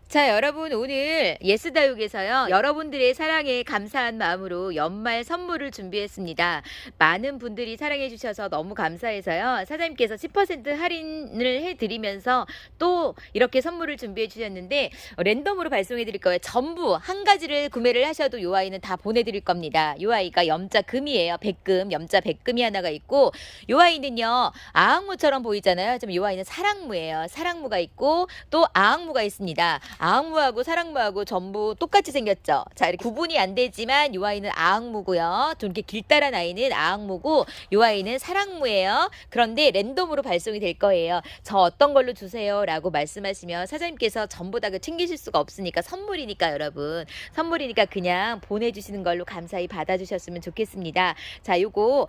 자, 여러분 오늘 예스다육에서요. 여러분들의 사랑에 감사한 마음으로 연말 선물을 준비했습니다. 많은 분들이 사랑해 주셔서 너무 감사해서요. 사장님께서 10% 할인을 해드리면서 또 이렇게 선물을 준비해 주셨는데 랜덤으로 발송해 드릴 거예요. 전부 한 가지를 구매를 하셔도 요 아이는 다 보내드릴 겁니다. 요 아이가 염자 금이에요. 백금, 염자 백금이 하나가 있고 요 아이는요. 아악무처럼 보이잖아요. 좀 요 아이는 사랑무예요. 사랑무가 있고 또 아악무가 있습니다. 아악무하고 사랑무하고 전부 똑같이 생겼죠. 자, 이렇게 구분이 안 되지만 요 아이는 아악무고요. 좀 이렇게 길다란 아이는 아악무고 요 아이는 사랑무예요. 그런데 랜덤으로 발송이 될 거예요. 저 어떤 걸로 주세요 라고 말씀하시면 사장님께서 전부 다 챙기실 수가 없으니까 선물이니까 여러분. 선물이니까 그냥 보내주시는 걸로 감사히 받아주셨으면 좋겠습니다. 자, 요거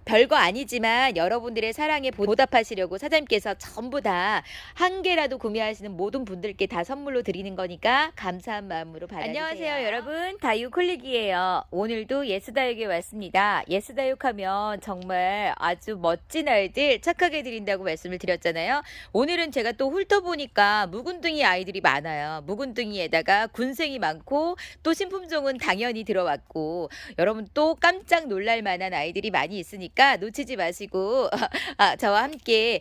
별거 아니지만 여러분들의 사랑에 보답하시려고 사장님께서 전부 다 한 개라도 구매하시는 모든 분들께 다 선물로 드리는 거니까 감사한 마음으로 받아주세요. 안녕하세요 여러분, 다육콜릭이에요. 오늘도 예스다육에 왔습니다. 예스다육 하면 정말 아주 멋진 아이들 착하게 드린다고 말씀을 드렸잖아요. 오늘은 제가 또 훑어보니까 묵은둥이 아이들이 많아요. 묵은둥이에다가 군생이 많고 또 신품종은 당연히 들어왔고 여러분 또 깜짝 놀랄 만한 아이들이 많이 있으니까 놓치지 마시고 저와 함께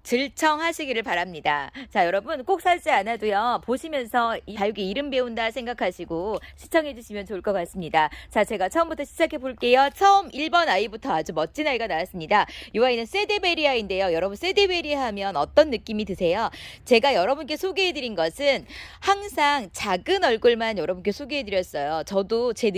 질청하시기를 바랍니다. 자, 여러분 꼭 사지 않아도요. 보시면서 이 다육이 이름 배운다 생각하시고 시청해 주시면 좋을 것 같습니다. 자, 제가 처음부터 시작해 볼게요. 처음 1번 아이부터 아주 멋진 아이가 나왔습니다. 이 아이는 세데베리아인데요. 여러분 세데베리아 하면 어떤 느낌이 드세요? 제가 여러분께 소개해 드린 것은 항상 작은 얼굴만 여러분께 소개해 드렸어요. 저도 제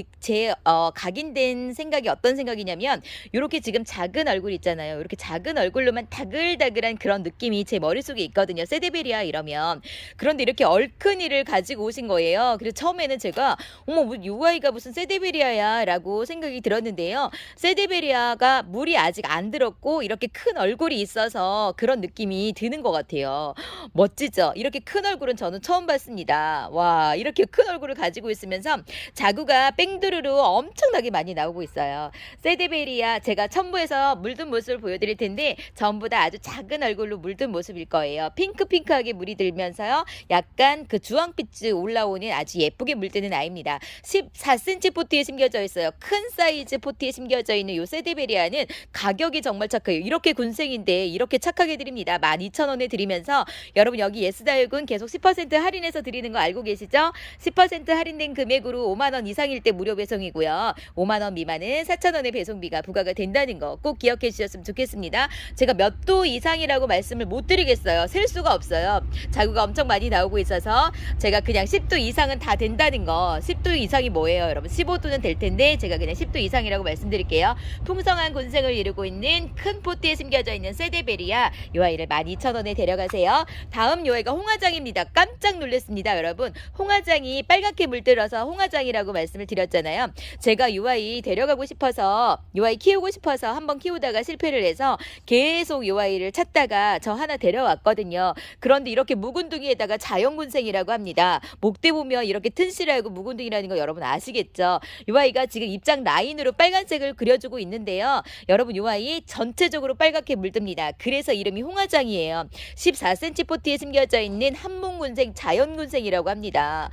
각인된 생각이 어떤 생각이냐면 이렇게 지금 작은 얼굴 있잖아요. 이렇게 작은 얼굴로만 다글다글한 그런 느낌이 제 머릿속에 있거든요. 세데베리아 이러면. 그런데 이렇게 얼큰이를 가지고 오신 거예요. 그래서 처음에는 제가 어머 요 아이가 무슨 세데베리아야 라고 생각이 들었는데요. 세데베리아가 물이 아직 안 들었고 이렇게 큰 얼굴이 있어서 그런 느낌이 드는 것 같아요. 멋지죠? 이렇게 큰 얼굴은 저는 처음 봤습니다. 와, 이렇게 큰 얼굴을 가지고 있으면서 자구가 뺑두루루 엄청나게 많이 나오고 있어요. 세데베리아 제가 첨부해서 물든 모습을 보여드릴 텐데 전부 다 아주 작은 얼굴로 물든 모습일 거예요. 핑크핑크하게 물이 들면서요. 약간 그 주황빛이 올라오는 아주 예쁘게 물드는 아이입니다. 14cm 포트에 심겨져 있어요. 큰 사이즈 포트에 심겨져 있는 요 세데베리아는 가격이 정말 착해요. 이렇게 군생인데 이렇게 착하게 드립니다. 12,000원에 드리면서 여러분 여기 예스다육은 계속 10% 할인해서 드리는 거 알고 계시죠? 10% 할인된 금액으로 5만원 이상일 때 무료 배송이고요. 5만원 미만은 4,000원의 배송비가 부과가 된다는 거 꼭 기억해 주셨으면 좋겠습니다. 제가 몇 도 이상이라고 말씀을 못 드리겠어요. 셀 수가 없어요. 자구가 엄청 많이 나오고 있어서 제가 그냥 10도 이상은 다 된다는 거. 10도 이상이 뭐예요 여러분? 15도는 될 텐데 제가 그냥 10도 이상이라고 말씀드릴게요. 풍성한 군생을 이루고 있는 큰 포트에 심겨져 있는 세데베리아 요 아이를 12,000원에 데려가세요. 다음 요 아이가 홍화장입니다. 깜짝 놀랐습니다 여러분. 홍화장이 빨갛게 물들어서 홍화장이라고 말씀을 드렸잖아요. 제가 요 아이 데려가고 싶어서 요 아이 키우고 싶어서 한번 키우다가 실패를 해서 계속 요 아이를 찾다가 저 하나 데려왔거든요. 그런데 이렇게 묵은둥이에다가 자연군생이라고 합니다. 목대 보면 이렇게 튼실하고 묵은둥이라는 거 여러분 아시겠죠? 요 아이가 지금 입장 라인으로 빨간색을 그려주고 있는데요. 여러분 요 아이 전체적으로 빨갛게 물듭니다. 그래서 이름이 홍화장이에요. 14cm 포트에 심겨져 있는 한몽군생 자연군생이라고 합니다.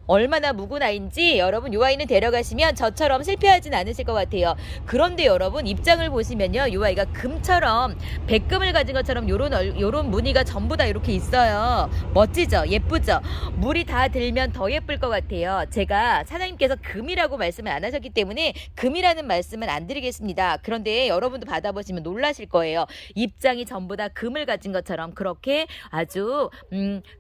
얼마나 묵은 아이인지 여러분 요 아이는 데려가시면 저처럼 실패하진 않으실 것 같아요. 그런데 여러분 입장을 보시면요. 요 아이가 금처럼 백금을 가진 것처럼 요런 무늬가 전부 다 이렇게 있어요. 멋지죠? 예쁘죠? 물이 다 들면 더 예쁠 것 같아요. 제가 사장님께서 금이라고 말씀을 안 하셨기 때문에 금이라는 말씀은 안 드리겠습니다. 그런데 여러분도 받아보시면 놀라실 거예요. 입장이 전부 다 금을 가진 것처럼 그렇게 아주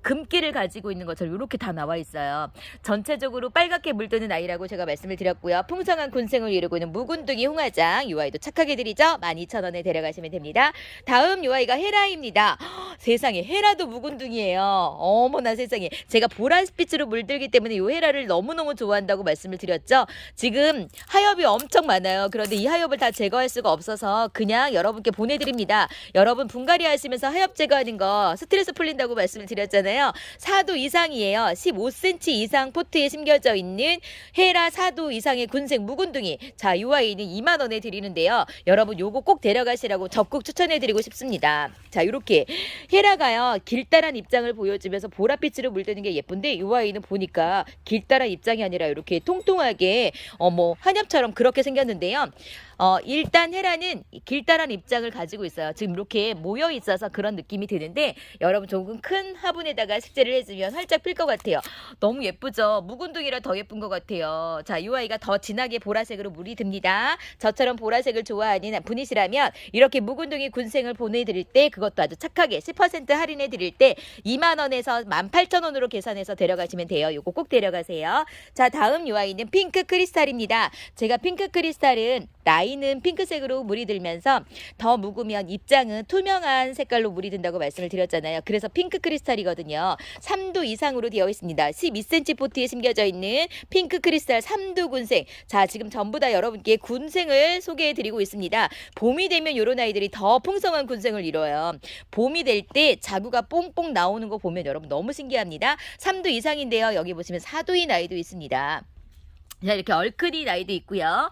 금기를 가지고 있는 것처럼 이렇게 다 나와 있어요. 전체적으로 빨갛게 물드는 아이라고 제가 말씀을 드렸고요. 풍성한 군생을 이루고 있는 묵은둥이 홍화장 이 아이도 착하게 드리죠. 12,000원에 데려가시면 됩니다. 다음 요 아이가 헤라입니다. 세상에 헤라도 묵은둥이에요. 어머나 세상에. 제가 보라빛으로 물들기 때문에 요 헤라를 너무너무 좋아한다고 말씀을 드렸죠. 지금 하엽이 엄청 많아요. 그런데 이 하엽을 다 제거할 수가 없어서 그냥 여러분께 보내드립니다. 여러분 분갈이 하시면서 하엽 제거하는 거 스트레스 풀린다고 말씀을 드렸잖아요. 4도 이상이에요. 15cm 이상 포트에 심겨져 있는 헤라 4도 이상의 군생 묵은둥이. 자, 요 아이는 2만원에 드리는데요. 여러분 요거 꼭 데려가시라고 적극 추천해드리고 싶습니다. 자, 요렇게 헤라가요 길다란 입장을 보여주면 주면서 보랏빛으로 물드는 게 예쁜데 이 아이는 보니까 길다란 입장이 아니라 이렇게 통통하게 뭐 한엽처럼 그렇게 생겼는데요. 일단 헤라는 길다란 입장을 가지고 있어요. 지금 이렇게 모여 있어서 그런 느낌이 드는데 여러분 조금 큰 화분에다가 식재를 해주면 활짝 필 것 같아요. 너무 예쁘죠? 묵은둥이라 더 예쁜 것 같아요. 자, 이 아이가 더 진하게 보라색으로 물이 듭니다. 저처럼 보라색을 좋아하는 분이시라면 이렇게 묵은둥이 군생을 보내드릴 때 그것도 아주 착하게 10% 할인해 드릴 때 2만원에서 18,000원으로 계산해서 데려가시면 돼요. 요거 꼭 데려가세요. 자, 다음 이 아이는 핑크 크리스탈입니다. 제가 핑크 크리스탈은 라인은 핑크색으로 물이 들면서 더 묵으면 입장은 투명한 색깔로 물이 든다고 말씀을 드렸잖아요. 그래서 핑크 크리스탈이거든요. 3도 이상으로 되어 있습니다. 12cm 포트에 심겨져 있는 핑크 크리스탈 3도 군생. 자, 지금 전부 다 여러분께 군생을 소개해 드리고 있습니다. 봄이 되면 이런 아이들이 더 풍성한 군생을 이뤄요. 봄이 될 때 자구가 뽕뽕 나오는 거 보면 여러분 너무 신기합니다. 3도 이상인데요. 여기 보시면 4도인 아이도 있습니다. 자, 이렇게 얼큰이 아이도 있고요.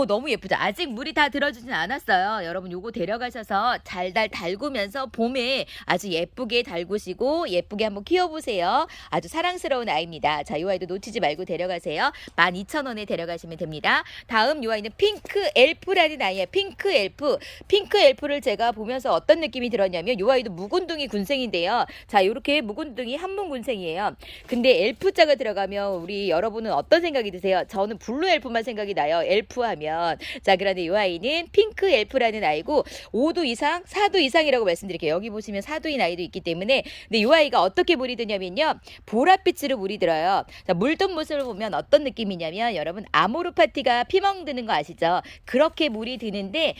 너무 예쁘죠? 아직 물이 다 들어주진 않았어요. 여러분 요거 데려가셔서 달달 달구면서 봄에 아주 예쁘게 달구시고 예쁘게 한번 키워보세요. 아주 사랑스러운 아이입니다. 자, 이 아이도 놓치지 말고 데려가세요. 12,000원에 데려가시면 됩니다. 다음 이 아이는 핑크 엘프라는 아이예요. 핑크 엘프. 핑크 엘프를 제가 보면서 어떤 느낌이 들었냐면 이 아이도 묵은둥이 군생인데요. 자, 이렇게 묵은둥이 한문 군생이에요. 근데 엘프자가 들어가면 우리 여러분은 어떤 생각이 드세요? 저는 블루 엘프만 생각이 나요. 엘프 하면. 자, 그런데 이 아이는 핑크 엘프라는 아이고 5도 이상, 4도 이상이라고 말씀드릴게요. 여기 보시면 4도인 아이도 있기 때문에 근데 이 아이가 어떻게 물이 드냐면요. 보랏빛으로 물이 들어요. 자, 물든 모습을 보면 어떤 느낌이냐면 여러분 아모르파티가 피멍 드는 거 아시죠? 그렇게 물이 드는데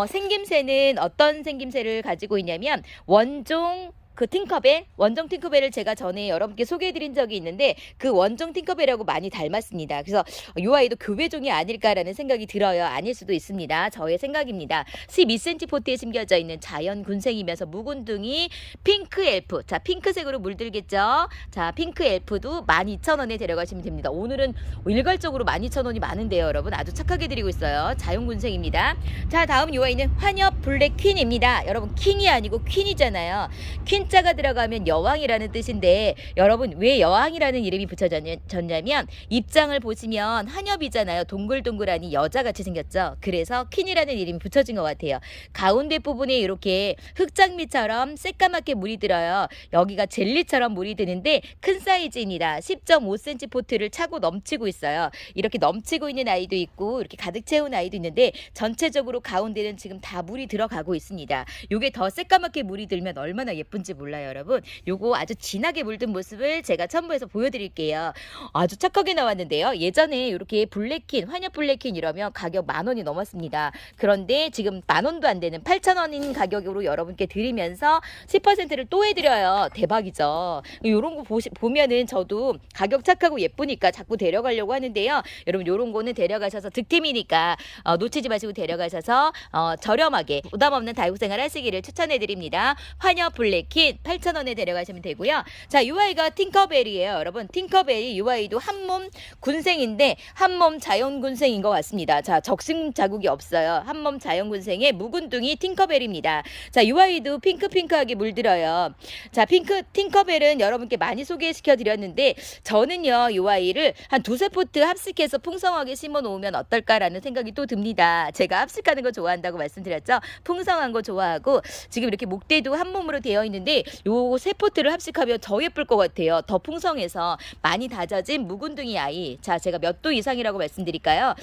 생김새는 어떤 생김새를 가지고 있냐면 원종 그 팅커벨, 원종 팅커벨을 제가 전에 여러분께 소개해드린 적이 있는데 그 원종 팅커벨하고 많이 닮았습니다. 그래서 이 아이도 교배종이 아닐까라는 생각이 들어요. 아닐 수도 있습니다. 저의 생각입니다. 12cm 포트에 심겨져 있는 자연 군생이면서 묵은둥이 핑크 엘프. 자, 핑크색으로 물들겠죠. 자, 핑크 엘프도 12,000원에 데려가시면 됩니다. 오늘은 일괄적으로 12,000원이 많은데요. 여러분 아주 착하게 드리고 있어요. 자연 군생입니다. 자, 다음 이 아이는 환엽 블랙 퀸입니다. 여러분 킹이 아니고 퀸이잖아요. 퀸 자가 들어가면 여왕이라는 뜻인데 여러분 왜 여왕이라는 이름이 붙여졌냐면 입장을 보시면 한엽이잖아요. 동글동글하니 여자같이 생겼죠. 그래서 퀸이라는 이름이 붙여진 것 같아요. 가운데 부분에 이렇게 흑장미처럼 새까맣게 물이 들어요. 여기가 젤리처럼 물이 드는데 큰 사이즈입니다. 10.5cm 포트를 차고 넘치고 있어요. 이렇게 넘치고 있는 아이도 있고 이렇게 가득 채운 아이도 있는데 전체적으로 가운데는 지금 다 물이 들어가고 있습니다. 요게 더 새까맣게 물이 들면 얼마나 예쁜지 몰라요, 여러분. 요거 아주 진하게 물든 모습을 제가 첨부해서 보여드릴게요. 아주 착하게 나왔는데요. 예전에 이렇게 블랙킨, 환엽 블랙킨 이러면 가격 10,000원이 넘었습니다. 그런데 지금 10,000원도 안 되는 8,000원인 가격으로 여러분께 드리면서 10%를 또 해드려요. 대박이죠. 요런 거 보면은 저도 가격 착하고 예쁘니까 자꾸 데려가려고 하는데요. 여러분 요런 거는 데려가셔서 득템이니까 놓치지 마시고 데려가셔서 저렴하게 부담 없는 다육생활 하시기를 추천해드립니다. 환엽 블랙킨 8,000원에 데려가시면 되고요. 자, 이 아이가 팅커벨이에요. 여러분 팅커벨이 이 아이도 한몸 군생인데 한몸 자연 군생인 것 같습니다. 자, 적심 자국이 없어요. 한몸 자연 군생의 묵은둥이 팅커벨입니다. 자, 이 아이도 핑크핑크하게 물들어요. 자, 핑크 팅커벨은 여러분께 많이 소개시켜 드렸는데 저는요 이 아이를 한 두세 포트 합식해서 풍성하게 심어 놓으면 어떨까라는 생각이 또 듭니다. 제가 합식하는 거 좋아한다고 말씀드렸죠. 풍성한 거 좋아하고 지금 이렇게 목대도 한 몸으로 되어 있는데 요 세 포트를 합식하면 더 예쁠 것 같아요. 더 풍성해서 많이 다져진 묵은둥이 아이. 자, 제가 몇 도 이상이라고 말씀드릴까요?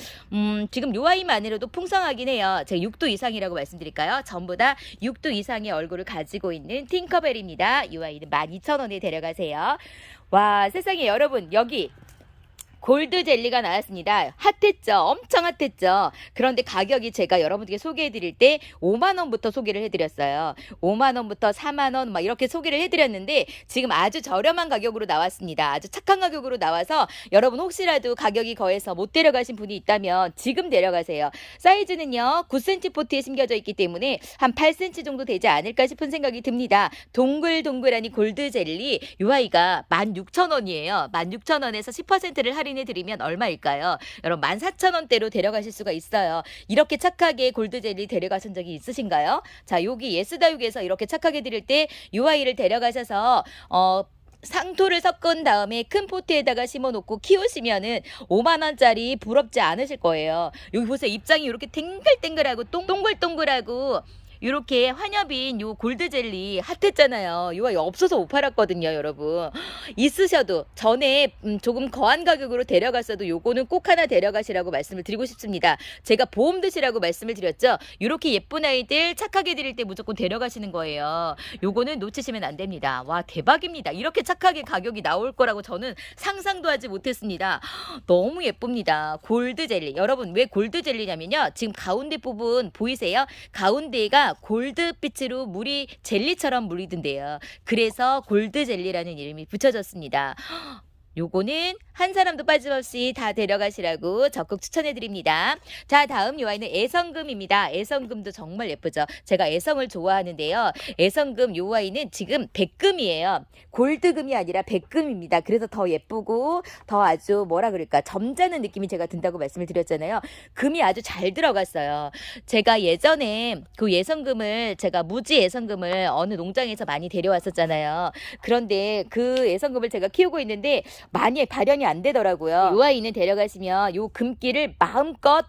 지금 요 아이만으로도 풍성하긴 해요. 제가 6도 이상이라고 말씀드릴까요? 전부 다 6도 이상의 얼굴을 가지고 있는 팅커벨입니다. 이 아이는 12,000원에 데려가세요. 와, 세상에 여러분 여기 골드 젤리가 나왔습니다. 핫했죠? 엄청 핫했죠? 그런데 가격이 제가 여러분들께 소개해드릴 때 5만원부터 소개를 해드렸어요. 5만원부터 4만원 막 이렇게 소개를 해드렸는데 지금 아주 저렴한 가격으로 나왔습니다. 아주 착한 가격으로 나와서 여러분 혹시라도 가격이 거해서 못 데려가신 분이 있다면 지금 데려가세요. 사이즈는요 9cm 포트에 심겨져 있기 때문에 한 8cm 정도 되지 않을까 싶은 생각이 듭니다. 동글동글하니 골드 젤리 이 아이가 16,000원이에요. 16,000원에서 10%를 할인 드리면 얼마일까요? 여러분 14,000원대로 데려가실 수가 있어요. 이렇게 착하게 골드젤리 데려가신 적이 있으신가요? 자, 여기 예스다육에서 이렇게 착하게 드릴 때 이 아이를 데려가셔서 상토를 섞은 다음에 큰 포트에다가 심어놓고 키우시면은 5만 원짜리 부럽지 않으실 거예요. 여기 보세요. 입장이 이렇게 탱글탱글하고 동글동글하고 이렇게 환엽인 요 골드젤리 핫했잖아요. 요 아이 없어서 못 팔았거든요, 여러분. 있으셔도 전에 조금 거한 가격으로 데려갔어도 요거는 꼭 하나 데려가시라고 말씀을 드리고 싶습니다. 제가 보험 드시라고 말씀을 드렸죠. 이렇게 예쁜 아이들 착하게 드릴 때 무조건 데려가시는 거예요. 요거는 놓치시면 안 됩니다. 와, 대박입니다. 이렇게 착하게 가격이 나올 거라고 저는 상상도 하지 못했습니다. 너무 예쁩니다. 골드젤리. 여러분, 왜 골드젤리냐면요. 지금 가운데 부분 보이세요? 가운데가 골드빛으로 물이 젤리처럼 물이 든대요. 그래서 골드젤리라는 이름이 붙여졌습니다. 요거는 한 사람도 빠짐없이 다 데려가시라고 적극 추천해드립니다. 자, 다음 요 아이는 애성금입니다. 애성금도 정말 예쁘죠. 제가 애성을 좋아하는데요. 애성금 요 아이는 지금 백금이에요. 골드금이 아니라 백금입니다. 그래서 더 예쁘고 더 아주 뭐라 그럴까 점잖은 느낌이 제가 든다고 말씀을 드렸잖아요. 금이 아주 잘 들어갔어요. 제가 예전에 그 애성금을 제가 무지 애성금을 어느 농장에서 많이 데려왔었잖아요. 그런데 그 애성금을 제가 키우고 있는데 많이 발현이 안 되더라고요. 이 아이는 데려가시면 요 금기를 마음껏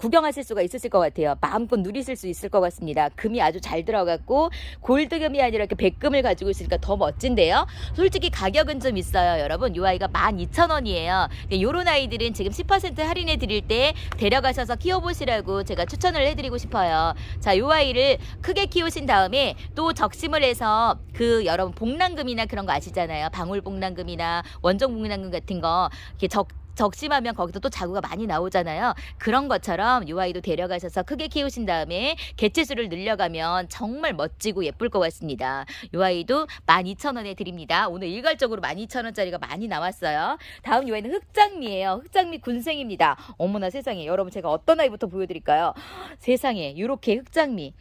구경하실 수가 있으실 것 같아요. 마음껏 누리실 수 있을 것 같습니다. 금이 아주 잘 들어갔고 골드금이 아니라 이렇게 백금을 가지고 있으니까 더 멋진데요. 솔직히 가격은 좀 있어요, 여러분. 이 아이가 12,000원이에요. 요런 아이들은 지금 10% 할인해 드릴 때 데려가셔서 키워보시라고 제가 추천을 해드리고 싶어요. 자, 이 아이를 크게 키우신 다음에 또 적심을 해서 그 여러분 복랑금이나 그런 거 아시잖아요. 방울복랑금이나 원종복랑금 같은 거 이렇게 적심하면 거기서 또 자구가 많이 나오잖아요. 그런 것처럼 이 아이도 데려가셔서 크게 키우신 다음에 개체수를 늘려가면 정말 멋지고 예쁠 것 같습니다. 이 아이도 12,000원에 드립니다. 오늘 일괄적으로 12,000원짜리가 많이 나왔어요. 다음 이 아이는 흑장미예요. 흑장미 군생입니다. 어머나 세상에. 여러분 제가 어떤 아이부터 보여드릴까요? 세상에 이렇게 흑장미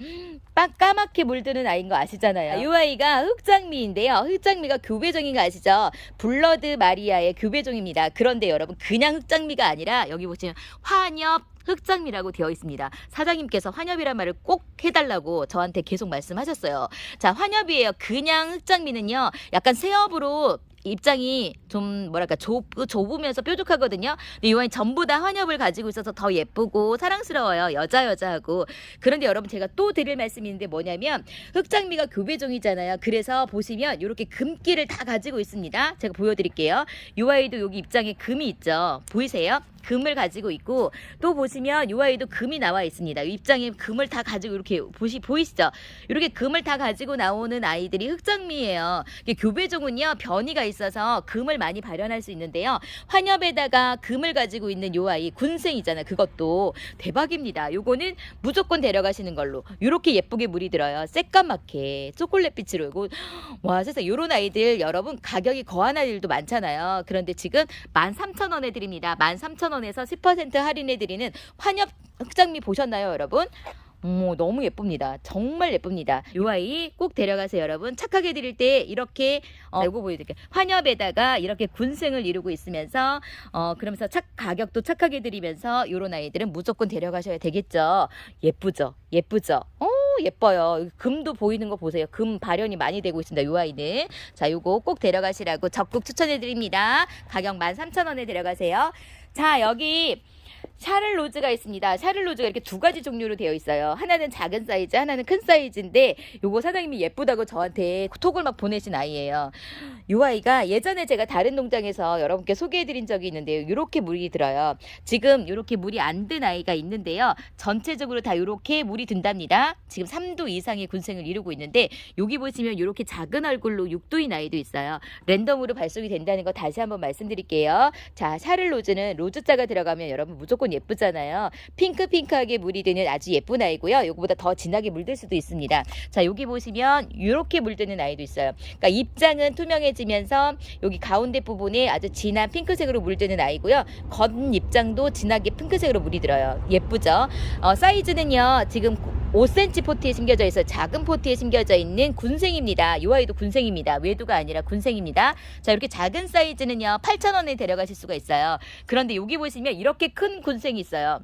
까맣게 물드는 아이인 거 아시잖아요. 이 아이가 흑장미인데요. 흑장미가 교배종인 거 아시죠? 블러드 마리아의 교배종입니다. 그런데 여러분 그냥 흑장미가 아니라 여기 보시면 환엽 흑장미라고 되어 있습니다. 사장님께서 환엽이란 말을 꼭 해달라고 저한테 계속 말씀하셨어요. 자, 환엽이에요. 그냥 흑장미는요 약간 새업으로 입장이 좀 뭐랄까 좁으면서 뾰족하거든요. 근데 이 와인 전부 다 환엽을 가지고 있어서 더 예쁘고 사랑스러워요. 여자하고. 그런데 여러분 제가 또 드릴 말씀이 있는데 뭐냐면 흑장미가 교배종이잖아요. 그래서 보시면 이렇게 금기를 다 가지고 있습니다. 제가 보여드릴게요. 이 아이도 여기 입장에 금이 있죠. 보이세요? 금을 가지고 있고 또 보시면 이 아이도 금이 나와 있습니다. 입장에 금을 다 가지고 이렇게 보이시죠? 이렇게 금을 다 가지고 나오는 아이들이 흑장미예요. 교배종은요 변이가 있어서 금을 많이 발현할 수 있는데요. 환엽에다가 금을 가지고 있는 이 아이 군생이잖아요. 그것도 대박입니다. 요거는 무조건 데려가시는 걸로. 이렇게 예쁘게 물이 들어요. 새까맣게 초콜릿빛으로. 와 세상에 요런 아이들 여러분 가격이 거한 아이들도 많잖아요. 그런데 지금 13,000원에 드립니다. 13,000원에서 10% 할인해 드리는 환엽 흑장미 보셨나요, 여러분? 너무 예쁩니다. 정말 예쁩니다. 이 아이 꼭 데려가세요, 여러분. 착하게 드릴 때 이렇게 이거 보여드릴게요. 환엽에다가 이렇게 군생을 이루고 있으면서 그러면서 가격도 착하게 드리면서 이런 아이들은 무조건 데려가셔야 되겠죠. 예쁘죠? 예쁘죠? 예뻐요. 금도 보이는 거 보세요. 금 발현이 많이 되고 있습니다. 이 아이는. 자, 요거 꼭 데려가시라고 적극 추천해 드립니다. 가격 13,000원에 데려가세요. 자, 여기 샤를로즈가 있습니다. 샤를로즈가 이렇게 두 가지 종류로 되어 있어요. 하나는 작은 사이즈, 하나는 큰 사이즈인데 요거 사장님이 예쁘다고 저한테 톡을 막 보내신 아이예요. 요 아이가 예전에 제가 다른 농장에서 여러분께 소개해드린 적이 있는데요. 이렇게 물이 들어요. 지금 이렇게 물이 안 든 아이가 있는데요. 전체적으로 다 이렇게 물이 든답니다. 지금 3도 이상의 군생을 이루고 있는데 여기 보시면 이렇게 작은 얼굴로 6도인 아이도 있어요. 랜덤으로 발송이 된다는 거 다시 한번 말씀드릴게요. 자, 샤를로즈는 로즈자가 들어가면 여러분 무조건 예쁘잖아요. 핑크하게 물이 드는 아주 예쁜 아이고요. 이거보다 더 진하게 물들 수도 있습니다. 자, 여기 보시면 이렇게 물드는 아이도 있어요. 그러니까 입장은 투명해지면서 여기 가운데 부분에 아주 진한 핑크색으로 물드는 아이고요. 겉 입장도 진하게 핑크색으로 물이 들어요. 예쁘죠? 사이즈는요. 지금 5cm 포트에 심겨져 있어요. 작은 포트에 심겨져 있는 군생입니다. 이 아이도 군생입니다. 외두가 아니라 군생입니다. 자, 이렇게 작은 사이즈는요. 8,000원에 데려가실 수가 있어요. 그런데 여기 보시면 이렇게 큰 군생이 있어요.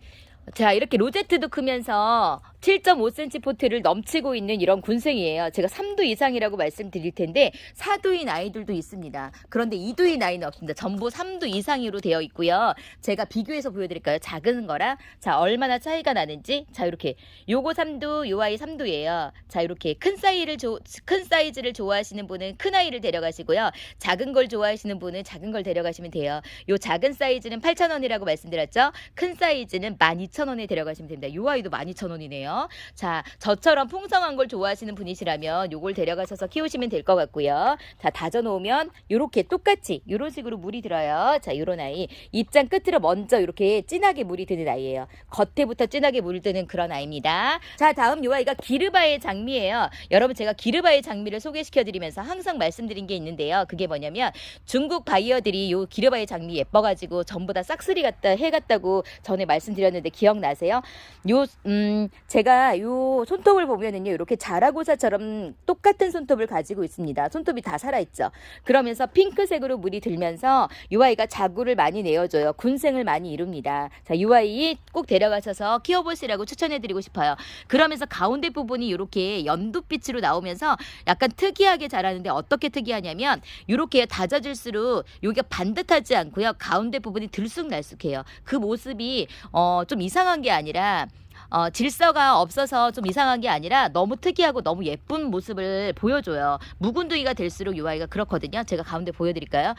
자, 이렇게 로제트도 크면서 7.5cm 포트를 넘치고 있는 이런 군생이에요. 제가 3두 이상이라고 말씀드릴 텐데 4두인 아이들도 있습니다. 그런데 2두인 아이는 없습니다. 전부 3두 이상으로 되어 있고요. 제가 비교해서 보여드릴까요? 작은 거랑 자 얼마나 차이가 나는지. 자 이렇게 요거 3두, 요 아이 3두예요. 자 이렇게 큰 사이즈를 좋아하시는 분은 큰 아이를 데려가시고요. 작은 걸 좋아하시는 분은 작은 걸 데려가시면 돼요. 요 작은 사이즈는 8,000원이라고 말씀드렸죠. 큰 사이즈는 12,000원에 데려가시면 됩니다. 요 아이도 12,000원이네요. 자, 저처럼 풍성한 걸 좋아하시는 분이시라면 요걸 데려가셔서 키우시면 될 것 같고요. 자, 다져 놓으면 요렇게 똑같이 요런 식으로 물이 들어요. 자, 요런 아이. 입장 끝으로 먼저 이렇게 진하게 물이 드는 아이예요. 겉에부터 진하게 물 드는 그런 아이입니다. 자, 다음 요 아이가 기르바의 장미예요. 여러분 제가 기르바의 장미를 소개시켜 드리면서 항상 말씀드린 게 있는데요. 그게 뭐냐면 중국 바이어들이 요 기르바의 장미 예뻐가지고 전부 다 싹쓸이 같다 해갔다고 전에 말씀드렸는데 기억나세요? 제가 요 손톱을 보면은요 이렇게 자라고사처럼 똑같은 손톱을 가지고 있습니다. 손톱이 다 살아있죠. 그러면서 핑크색으로 물이 들면서 요 아이가 자구를 많이 내어줘요. 군생을 많이 이룹니다. 자, 요 아이 꼭 데려가셔서 키워보시라고 추천해드리고 싶어요. 그러면서 가운데 부분이 이렇게 연두빛으로 나오면서 약간 특이하게 자라는데 어떻게 특이하냐면 이렇게 다져질수록 여기가 반듯하지 않고요. 가운데 부분이 들쑥날쑥해요. 그 모습이 좀 이상한 게 아니라 질서가 없어서 좀 이상한 게 아니라 너무 특이하고 너무 예쁜 모습을 보여줘요. 묵은둥이가 될수록 이 아이가 그렇거든요. 제가 가운데 보여드릴까요?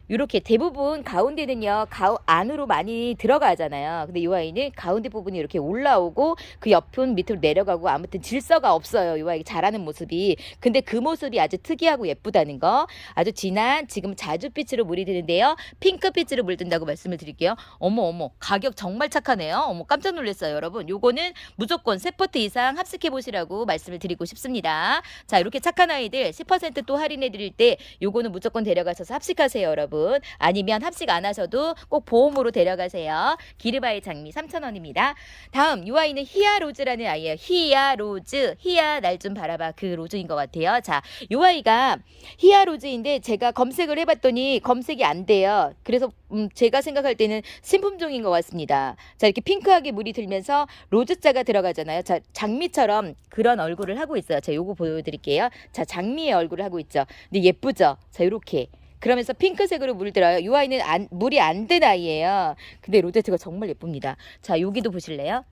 요렇게 대부분 가운데는요 안으로 많이 들어가잖아요. 근데 이 아이는 가운데 부분이 이렇게 올라오고 그 옆은 밑으로 내려가고 아무튼 질서가 없어요. 이 아이 자라는 모습이. 근데 그 모습이 아주 특이하고 예쁘다는 거. 아주 진한 지금 자주빛으로 물이 드는데요. 핑크빛으로 물든다고 말씀을 드릴게요. 어머 가격 정말 착하네요. 어머 깜짝 놀랐어요 여러분. 요거는 무조건 3포트 이상 합식해 보시라고 말씀을 드리고 싶습니다. 자 이렇게 착한 아이들 10% 또 할인해 드릴 때 요거는 무조건 데려가셔서 합식하세요 여러분. 아니면 합식 안 하셔도 꼭 보험으로 데려가세요. 기르바의 장미 3,000원입니다. 다음 이 아이는 히아로즈라는 아이예요. 히아로즈. 히야 날 좀 바라봐. 그 로즈인 것 같아요. 자, 이 아이가 히아로즈인데 제가 검색을 해봤더니 검색이 안 돼요. 그래서 제가 생각할 때는 신품종인 것 같습니다. 자 이렇게 핑크하게 물이 들면서 로즈자가 들어가잖아요. 자 장미처럼 그런 얼굴을 하고 있어요. 자 요거 보여드릴게요. 자 장미의 얼굴을 하고 있죠. 근데 예쁘죠? 자 요렇게 그러면서 핑크색으로 물들어요. 이 아이는 물이 안 든 아이예요. 근데 로제트가 정말 예쁩니다. 자 여기도 보실래요?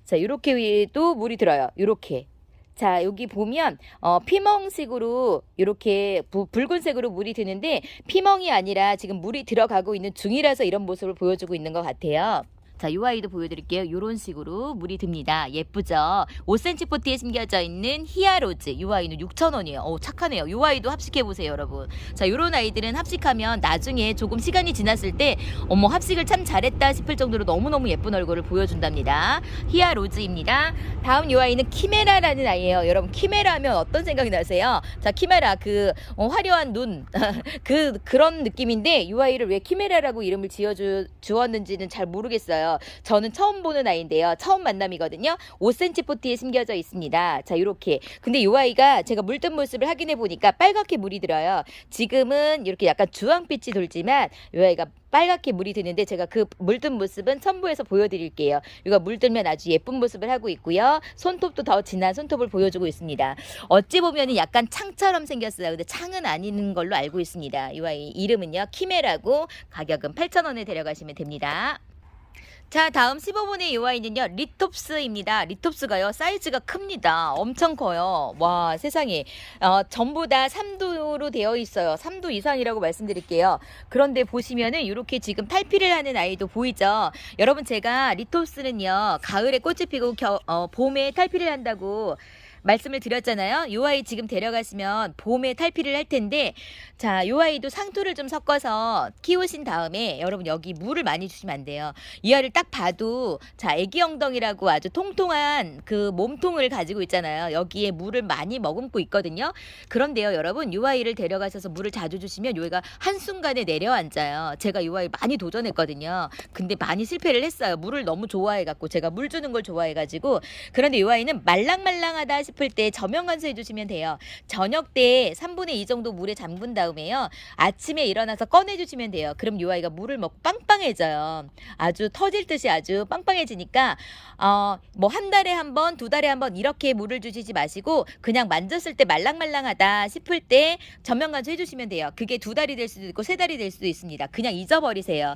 자 요렇게도 물이 들어요. 요렇게. 자 여기 보면 피멍식으로 이렇게 붉은색으로 물이 드는데 피멍이 아니라 지금 물이 들어가고 있는 중이라서 이런 모습을 보여주고 있는 것 같아요. 자, 요 아이도 보여드릴게요. 요런 식으로 물이 듭니다. 예쁘죠? 5cm 포트에 심겨져 있는 히아로즈. 요 아이는 6,000원이에요. 오, 착하네요. 요 아이도 합식해보세요, 여러분. 자, 요런 아이들은 합식하면 나중에 조금 시간이 지났을 때, 어머, 합식을 참 잘했다 싶을 정도로 너무너무 예쁜 얼굴을 보여준답니다. 히아로즈입니다. 다음 요 아이는 키메라라는 아이예요. 여러분, 키메라 하면 어떤 생각이 나세요? 자, 키메라, 화려한 눈. 그런 느낌인데, 요 아이를 왜 키메라라고 이름을 주었는지는 잘 모르겠어요. 저는 처음 보는 아이인데요. 처음 만남이거든요. 5cm 포트에 심겨져 있습니다. 자, 요렇게. 근데 요 아이가 제가 물든 모습을 확인해 보니까 빨갛게 물이 들어요. 지금은 이렇게 약간 주황빛이 돌지만 요 아이가 빨갛게 물이 드는데 제가 그 물든 모습은 첨부해서 보여드릴게요. 이거 물들면 아주 예쁜 모습을 하고 있고요. 손톱도 더 진한 손톱을 보여주고 있습니다. 어찌 보면 약간 창처럼 생겼어요. 근데 창은 아닌 걸로 알고 있습니다. 이 아이 이름은요. 키메라고 가격은 8,000원에 데려가시면 됩니다. 자 다음 15번의 이 아이는요 리톱스입니다. 리톱스가요 사이즈가 큽니다. 엄청 커요. 와 세상에 전부 다 3두로 되어 있어요. 3두 이상이라고 말씀드릴게요. 그런데 보시면은 이렇게 지금 탈피를 하는 아이도 보이죠. 여러분 제가 리톱스는요 가을에 꽃이 피고 봄에 탈피를 한다고 말씀을 드렸잖아요. 요 아이 지금 데려가시면 봄에 탈피를 할 텐데 자, 요 아이도 상토를 좀 섞어서 키우신 다음에 여러분 여기 물을 많이 주시면 안 돼요. 이 아이를 딱 봐도 자, 애기 엉덩이라고 아주 통통한 그 몸통을 가지고 있잖아요. 여기에 물을 많이 머금고 있거든요. 그런데요, 여러분 요 아이를 데려가셔서 물을 자주 주시면 요 아이가 한순간에 내려앉아요. 제가 요 아이 많이 도전했거든요. 근데 많이 실패를 했어요. 물을 너무 좋아해 갖고 제가 물 주는 걸 좋아해 가지고. 그런데 요 아이는 말랑말랑하다 싶을 때 저명 간수해 주시면 돼요. 저녁 때 3분의 2 정도 물에 잠근 다음에요. 아침에 일어나서 꺼내 주시면 돼요. 그럼 요 아이가 물을 먹고 빵빵해져요. 아주 터질 듯이 아주 빵빵해지니까 뭐 한 달에 한 번, 두 달에 한 번 이렇게 물을 주시지 마시고 그냥 만졌을 때 말랑말랑하다 싶을 때 전면 간수 해주시면 돼요. 그게 두 달이 될 수도 있고 세 달이 될 수도 있습니다. 그냥 잊어버리세요.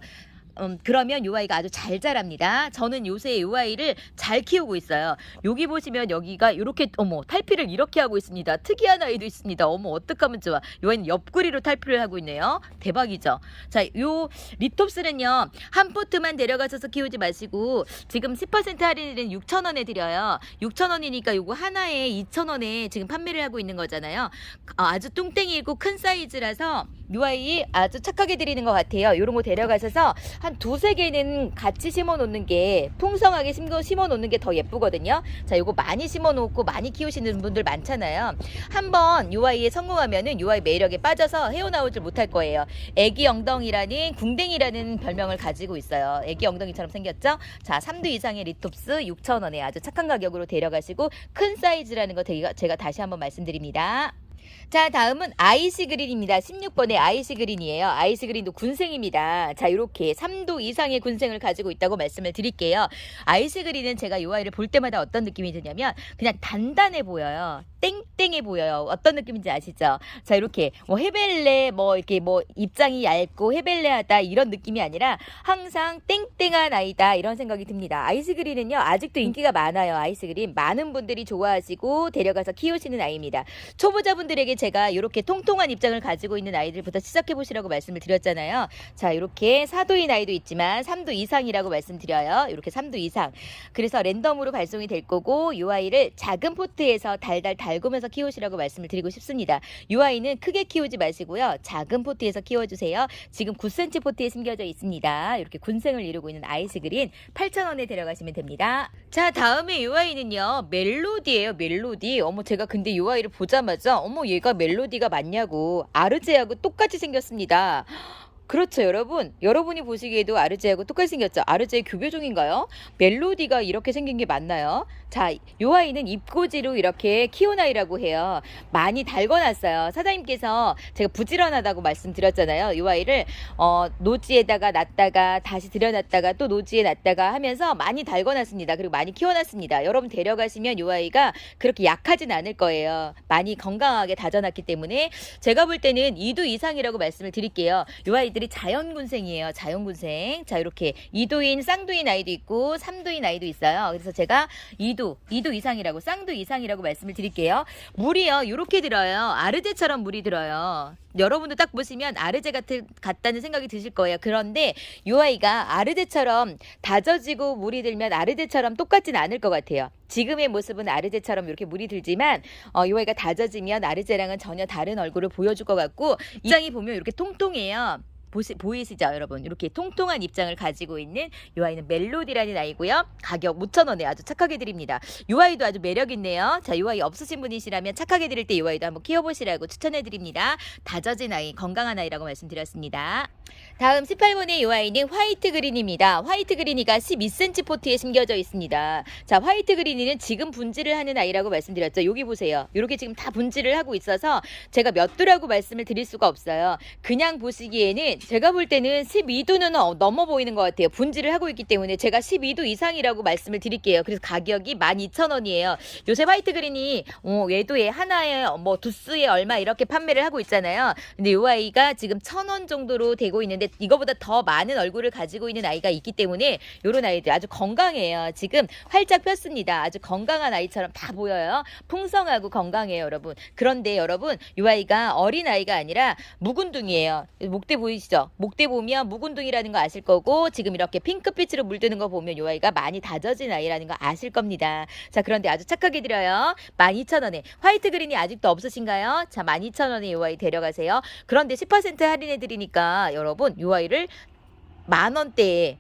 그러면 요 아이가 아주 잘 자랍니다. 저는 요새 요 아이를 잘 키우고 있어요. 여기 보시면 여기가 이렇게 탈피를 이렇게 하고 있습니다. 특이한 아이도 있습니다. 어떡하면 좋아. 요 아이는 옆구리로 탈피를 하고 있네요. 대박이죠. 자, 요 리톱스는요. 한 포트만 데려가셔서 키우지 마시고 지금 10% 할인은 6,000원에 드려요. 6,000원이니까 요거 하나에 2,000원에 지금 판매를 하고 있는 거잖아요. 아주 뚱땡이고 큰 사이즈라서 요 아이 아주 착하게 드리는 것 같아요. 요런 거 데려가셔서 한 두세 개는 같이 심어 놓는 게 풍성하게 심어 놓는 게 더 예쁘거든요. 자, 요거 많이 심어 놓고 많이 키우시는 분들 많잖아요. 한번 요 아이에 성공하면은 요 아이 매력에 빠져서 헤어나오질 못할 거예요. 애기 엉덩이라는 궁뎅이라는 별명을 가지고 있어요. 애기 엉덩이처럼 생겼죠? 자, 3두 이상의 리톱스 6,000원에 아주 착한 가격으로 데려가시고 큰 사이즈라는 거 제가 다시 한번 말씀드립니다. 자, 다음은 아이시 그린입니다. 16번의 아이시 그린이에요. 아이시 그린도 군생입니다. 자, 이렇게 3도 이상의 군생을 가지고 있다고 말씀을 드릴게요. 아이시 그린은 제가 이 아이를 볼 때마다 어떤 느낌이 드냐면 그냥 단단해 보여요. 땡땡해 보여요. 어떤 느낌인지 아시죠? 자, 이렇게 헤벨레 이렇게 입장이 얇고 헤벨레하다 이런 느낌이 아니라 항상 땡땡한 아이다 이런 생각이 듭니다. 아이스 그린은요 아직도 인기가 많아요. 아이스 그린 많은 분들이 좋아하시고 데려가서 키우시는 아이입니다. 초보자분들에게 제가 이렇게 통통한 입장을 가지고 있는 아이들부터 시작해 보시라고 말씀을 드렸잖아요. 자, 이렇게 4도인 아이도 있지만 3도 이상이라고 말씀드려요. 이렇게 3도 이상. 그래서 랜덤으로 발송이 될 거고 이 아이를 작은 포트에서 달달 달구면서 키우시라고 말씀을 드리고 싶습니다. 이 아이는 크게 키우지 마시고요. 작은 포트에서 키워주세요. 지금 9cm 포트에 심겨져 있습니다. 이렇게 군생을 이루고 있는 아이스 그린 8,000원에 데려가시면 됩니다. 자, 다음에 이 아이는요. 멜로디예요. 멜로디. 제가 근데 이 아이를 보자마자 얘가 멜로디가 맞냐고 아르제하고 똑같이 생겼습니다. 그렇죠, 여러분. 여러분이 보시기에도 아르제하고 똑같이 생겼죠. 아르제의 교배종인가요? 멜로디가 이렇게 생긴 게 맞나요? 자, 요 아이는 입꼬지로 이렇게 키운 아이라고 해요. 많이 달궈놨어요. 사장님께서 제가 부지런하다고 말씀드렸잖아요. 요 아이를 노지에다가 놨다가 다시 들여놨다가 또 노지에 놨다가 하면서 많이 달궈놨습니다. 그리고 많이 키워놨습니다. 여러분 데려가시면 요 아이가 그렇게 약하진 않을 거예요. 많이 건강하게 다져놨기 때문에 제가 볼 때는 2도 이상이라고 말씀을 드릴게요. 요 아이들이 자연군생이에요. 자연군생. 자, 이렇게 2도인 쌍두인 아이도 있고 3도인 아이도 있어요. 그래서 제가 2도 이상이라고 쌍두 이상이라고 말씀을 드릴게요. 물이요. 이렇게 들어요. 아르제처럼 물이 들어요. 여러분도 딱 보시면 아르제 같다는 생각이 드실 거예요. 그런데 이 아이가 아르제처럼 다져지고 물이 들면 아르제처럼 똑같진 않을 것 같아요. 지금의 모습은 아르제처럼 이렇게 물이 들지만 이 아이가 다져지면 아르제랑은 전혀 다른 얼굴을 보여줄 것 같고 입장이 보면 이렇게 통통해요. 보이시죠, 여러분? 이렇게 통통한 입장을 가지고 있는 이 아이는 멜로디라는 아이고요. 가격 5,000원에 아주 착하게 드립니다. 이 아이도 아주 매력 있네요. 자, 이 아이 없으신 분이시라면 착하게 드릴 때 이 아이도 한번 키워보시라고 추천해 드립니다. 다져진 아이, 건강한 아이라고 말씀드렸습니다. 다음 18번의 이 아이는 화이트 그린입니다. 화이트 그린이가 12cm 포트에 심겨져 있습니다. 자, 화이트 그린이는 지금 분질을 하는 아이라고 말씀드렸죠. 여기 보세요. 이렇게 지금 다 분질을 하고 있어서 제가 몇 도라고 말씀을 드릴 수가 없어요. 그냥 보시기에는 제가 볼 때는 12도는 넘어 보이는 것 같아요. 분질을 하고 있기 때문에 제가 12도 이상이라고 말씀을 드릴게요. 그래서 가격이 12,000원이에요. 요새 화이트 그린이 외도에 하나에 두스에 얼마 이렇게 판매를 하고 있잖아요. 근데 이 아이가 지금 1,000원 정도로 되고 있는데 이거보다 더 많은 얼굴을 가지고 있는 아이가 있기 때문에 이런 아이들 아주 건강해요. 지금 활짝 폈습니다. 아주 건강한 아이처럼 다 보여요. 풍성하고 건강해요, 여러분. 그런데 여러분, 이 아이가 어린 아이가 아니라 묵은둥이에요. 목대 보이시죠? 목대 보면 묵은둥이라는 거 아실 거고 지금 이렇게 핑크빛으로 물드는 거 보면 이 아이가 많이 다져진 아이라는 거 아실 겁니다. 자, 그런데 아주 착하게 드려요. 12,000원에. 화이트 그린이 아직도 없으신가요? 자, 12,000원에 이 아이 데려가세요. 그런데 10% 할인해 드리니까 여러분 이 아이를 만원대에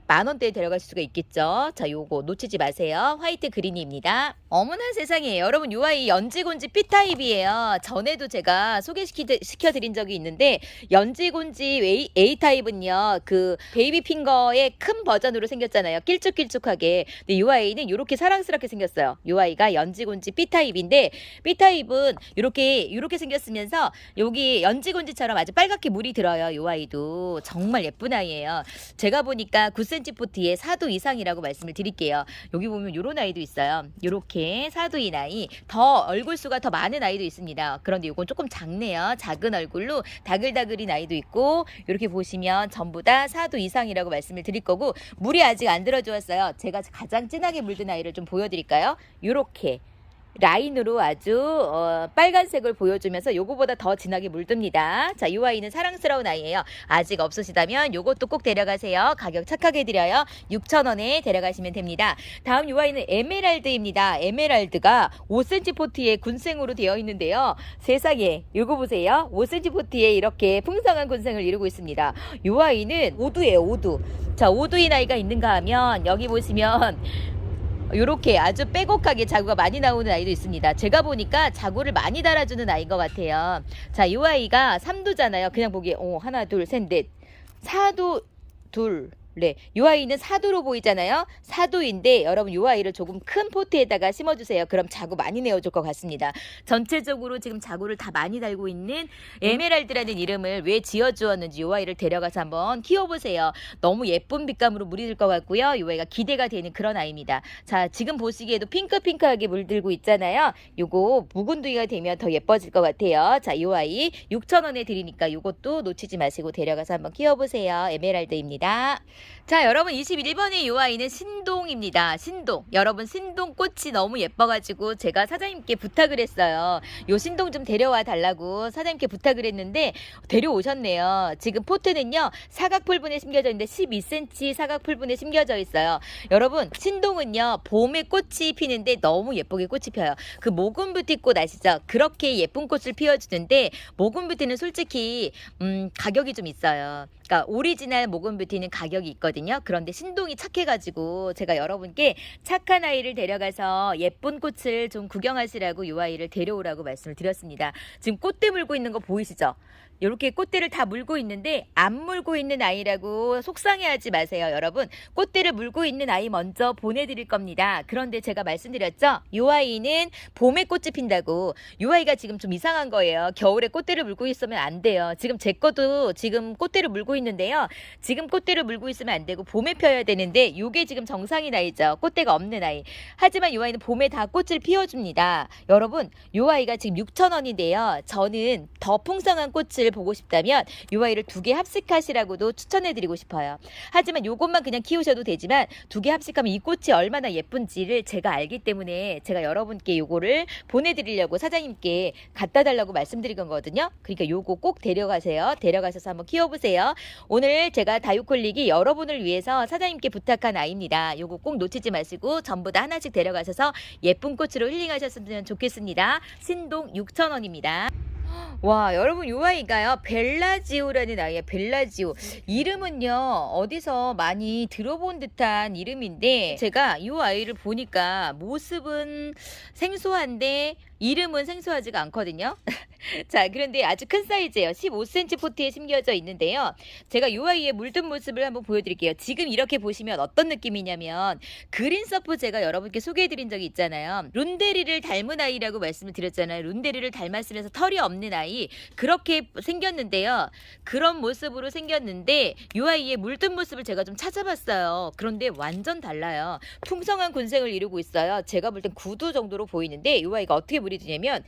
데려갈 수가 있겠죠. 자, 요거 놓치지 마세요. 화이트 그린입니다. 어머나 세상에. 여러분 요 아이 연지곤지 B타입이에요. 전에도 제가 시켜드린 적이 있는데 연지곤지 A타입은요 그 베이비 핑거의 큰 버전으로 생겼잖아요. 길쭉길쭉하게. 근데 요 아이는 요렇게 사랑스럽게 생겼어요. 요 아이가 연지곤지 B타입인데 B타입은 요렇게 생겼으면서 여기 연지곤지처럼 아주 빨갛게 물이 들어요. 요 아이도 정말 예쁜 아이예요. 제가 보니까 9cm 포트에 4도 이상이라고 말씀을 드릴게요. 여기 보면 요런 아이도 있어요. 요렇게 4두인 아이, 더 얼굴 수가 더 많은 아이도 있습니다. 그런데 이건 조금 작네요. 작은 얼굴로 다글다글인 아이도 있고 이렇게 보시면 전부 다 4두 이상이라고 말씀을 드릴 거고 물이 아직 안 들어주었어요. 제가 가장 진하게 물든 아이를 좀 보여드릴까요? 요렇게 라인으로 아주 빨간색을 보여주면서 요거보다 더 진하게 물듭니다. 자, 이 아이는 사랑스러운 아이예요. 아직 없으시다면 요것도 꼭 데려가세요. 가격 착하게 드려요. 6,000원에 데려가시면 됩니다. 다음 이 아이는 에메랄드입니다. 에메랄드가 5cm 포트에 군생으로 되어 있는데요. 세상에 요거 보세요. 5cm 포트에 이렇게 풍성한 군생을 이루고 있습니다. 이 아이는 오두예요. 오두. 자, 오두인 아이가 있는가 하면 여기 보시면 요렇게 아주 빼곡하게 자구가 많이 나오는 아이도 있습니다. 제가 보니까 자구를 많이 달아주는 아이인 것 같아요. 자, 이 아이가 3두잖아요. 그냥 보기에 하나 둘 셋 넷 4두 둘 네, 이 아이는 4두로 보이잖아요. 4두인데 여러분 이 아이를 조금 큰 포트에다가 심어주세요. 그럼 자구 많이 내어줄 것 같습니다. 전체적으로 지금 자구를 다 많이 달고 있는 에메랄드라는 이름을 왜 지어주었는지 이 아이를 데려가서 한번 키워보세요. 너무 예쁜 빛감으로 물이 들 것 같고요. 이 아이가 기대가 되는 그런 아이입니다. 자, 지금 보시기에도 핑크핑크하게 물들고 있잖아요. 요거 묵은둥이가 되면 더 예뻐질 것 같아요. 자, 이 아이 6,000원에 드리니까 요것도 놓치지 마시고 데려가서 한번 키워보세요. 에메랄드입니다. 자, 여러분 21번의 이 아이는 신동입니다. 신동. 여러분 신동 꽃이 너무 예뻐가지고 제가 사장님께 부탁을 했어요. 요 신동 좀 데려와 달라고 사장님께 부탁을 했는데 데려오셨네요. 지금 포트는요 사각풀분에 심겨져 있는데 12cm 사각풀분에 심겨져 있어요. 여러분 신동은요 봄에 꽃이 피는데 너무 예쁘게 꽃이 펴요. 그 모금부티꽃 아시죠? 그렇게 예쁜 꽃을 피워주는데 모금부티는 솔직히 가격이 좀 있어요. 그러니까 오리지널 모금부티는 가격이 있거든요. 그런데 신동이 착해가지고 제가 여러분께 착한 아이를 데려가서 예쁜 꽃을 좀 구경하시라고 이 아이를 데려오라고 말씀을 드렸습니다. 지금 꽃대 물고 있는 거 보이시죠? 이렇게 꽃대를 다 물고 있는데 안 물고 있는 아이라고 속상해하지 마세요. 여러분 꽃대를 물고 있는 아이 먼저 보내드릴 겁니다. 그런데 제가 말씀드렸죠? 이 아이는 봄에 꽃이 핀다고. 이 아이가 지금 좀 이상한 거예요. 겨울에 꽃대를 물고 있으면 안 돼요. 지금 제 것도 지금 꽃대를 물고 있는데요. 지금 꽃대를 물고 있으면 안 되고 봄에 펴야 되는데 이게 지금 정상인 아이죠. 꽃대가 없는 아이. 하지만 이 아이는 봄에 다 꽃을 피워줍니다. 여러분 이 아이가 지금 6,000원인데요. 저는 더 풍성한 꽃을 보고 싶다면 이 아이를 2개 합식하시라고도 추천해드리고 싶어요. 하지만 요것만 그냥 키우셔도 되지만 2개 합식하면 이 꽃이 얼마나 예쁜지를 제가 알기 때문에 제가 여러분께 요거를 보내드리려고 사장님께 갖다 달라고 말씀드린 거거든요. 그러니까 요거 꼭 데려가세요. 데려가셔서 한번 키워보세요. 오늘 제가 다육홀릭이 여러분을 위해서 사장님께 부탁한 아이입니다. 요거 꼭 놓치지 마시고 전부 다 하나씩 데려가셔서 예쁜 꽃으로 힐링하셨으면 좋겠습니다. 신동 6,000원입니다. 와, 여러분 요 아이가요 벨라지오라는 아이예요. 벨라지오. 이름은요 어디서 많이 들어본 듯한 이름인데 제가 요 아이를 보니까 모습은 생소한데 이름은 생소하지가 않거든요. 자, 그런데 아주 큰 사이즈예요. 15cm 포트에 심겨져 있는데요. 제가 이 아이의 물든 모습을 한번 보여드릴게요. 지금 이렇게 보시면 어떤 느낌이냐면 그린서프 제가 여러분께 소개해드린 적이 있잖아요. 룬데리를 닮은 아이라고 말씀을 드렸잖아요. 룬데리를 닮았으면서 털이 없는 아이. 그렇게 생겼는데요. 그런 모습으로 생겼는데 이 아이의 물든 모습을 제가 좀 찾아봤어요. 그런데 완전 달라요. 풍성한 군생을 이루고 있어요. 제가 볼 땐 9두 정도로 보이는데 이 아이가 어떻게 물이 드냐면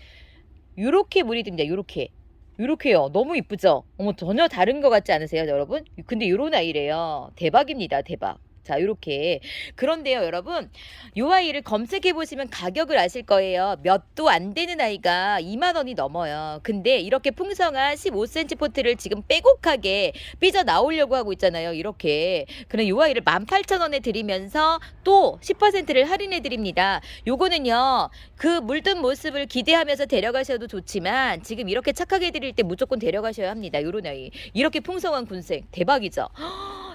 요렇게 물이 듭니다. 요렇게요. 너무 이쁘죠? 어머, 전혀 다른 것 같지 않으세요, 여러분? 근데 요런 아이래요. 대박입니다. 대박. 자, 요렇게. 그런데요, 여러분, 요 아이를 검색해 보시면 가격을 아실 거예요. 몇 도 안 되는 아이가 2만 원이 넘어요. 근데 이렇게 풍성한 15cm 포트를 지금 빼곡하게 삐져 나오려고 하고 있잖아요. 이렇게. 그럼 요 아이를 18,000원에 드리면서 또 10%를 할인해 드립니다. 요거는요, 그 물든 모습을 기대하면서 데려가셔도 좋지만 지금 이렇게 착하게 드릴 때 무조건 데려가셔야 합니다. 요런 아이. 이렇게 풍성한 군생. 대박이죠?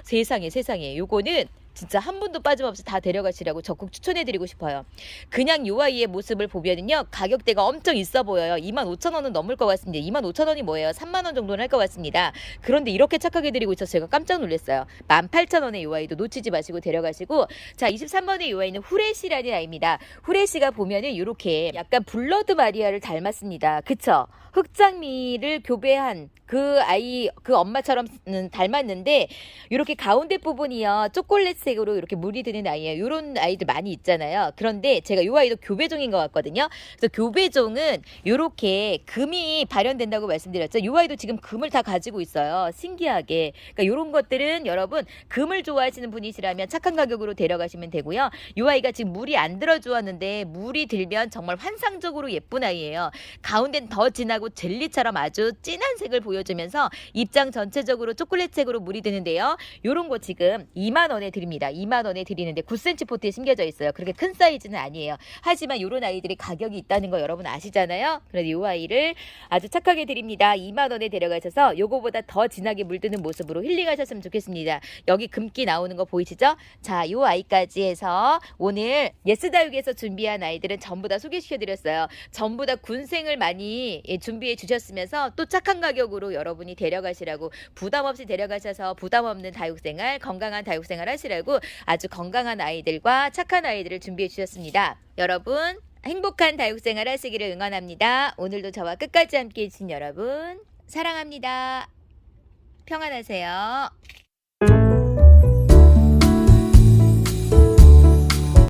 세상에. 요거는 진짜 한 분도 빠짐없이 다 데려가시라고 적극 추천해드리고 싶어요. 그냥 요 아이의 모습을 보면은요, 가격대가 엄청 있어 보여요. 25,000원은 넘을 것 같습니다. 25,000원이 뭐예요? 3만원 정도는 할 것 같습니다. 그런데 이렇게 착하게 드리고 있어서 제가 깜짝 놀랐어요. 18,000원에 요 아이도 놓치지 마시고 데려가시고, 자, 23번의 요 아이는 후레쉬라는 아이입니다. 후레쉬가 보면은 이렇게 약간 블러드 마리아를 닮았습니다. 그쵸? 흑장미를 교배한 그 아이, 그 엄마처럼 닮았는데, 이렇게 가운데 부분이요, 초콜릿색으로 이렇게 물이 드는 아이예요. 이런 아이들 많이 있잖아요. 그런데 제가 이 아이도 교배종인 것 같거든요. 그래서 교배종은 이렇게 금이 발현된다고 말씀드렸죠. 이 아이도 지금 금을 다 가지고 있어요. 신기하게. 그러니까 이런 것들은 여러분, 금을 좋아하시는 분이시라면 착한 가격으로 데려가시면 되고요. 이 아이가 지금 물이 안 들어주었는데, 물이 들면 정말 환상적으로 예쁜 아이예요. 가운데는 더 진하고 젤리처럼 아주 진한 색을 보여주면서 입장 전체적으로 초콜릿색으로 물이 드는데요. 요런 거 지금 2만 원에 드립니다. 2만 원에 드리는데 9cm 포트에 심겨져 있어요. 그렇게 큰 사이즈는 아니에요. 하지만 요런 아이들이 가격이 있다는 거 여러분 아시잖아요. 그래서 요 아이를 아주 착하게 드립니다. 2만 원에 데려가셔서 요거보다 더 진하게 물드는 모습으로 힐링하셨으면 좋겠습니다. 여기 금기 나오는 거 보이시죠? 자, 요 아이까지 해서 오늘 예스다육에서 준비한 아이들은 전부 다 소개시켜드렸어요. 전부 다 군생을 많이 준비해 주셨으면서 또 착한 가격으로 여러분이 데려가시라고, 부담 없이 데려가셔서 부담 없는 다육생활, 건강한 다육생활 하시라고 아주 건강한 아이들과 착한 아이들을 준비해 주셨습니다. 여러분 행복한 다육생활 하시기를 응원합니다. 오늘도 저와 끝까지 함께 해주신 여러분 사랑합니다. 평안하세요.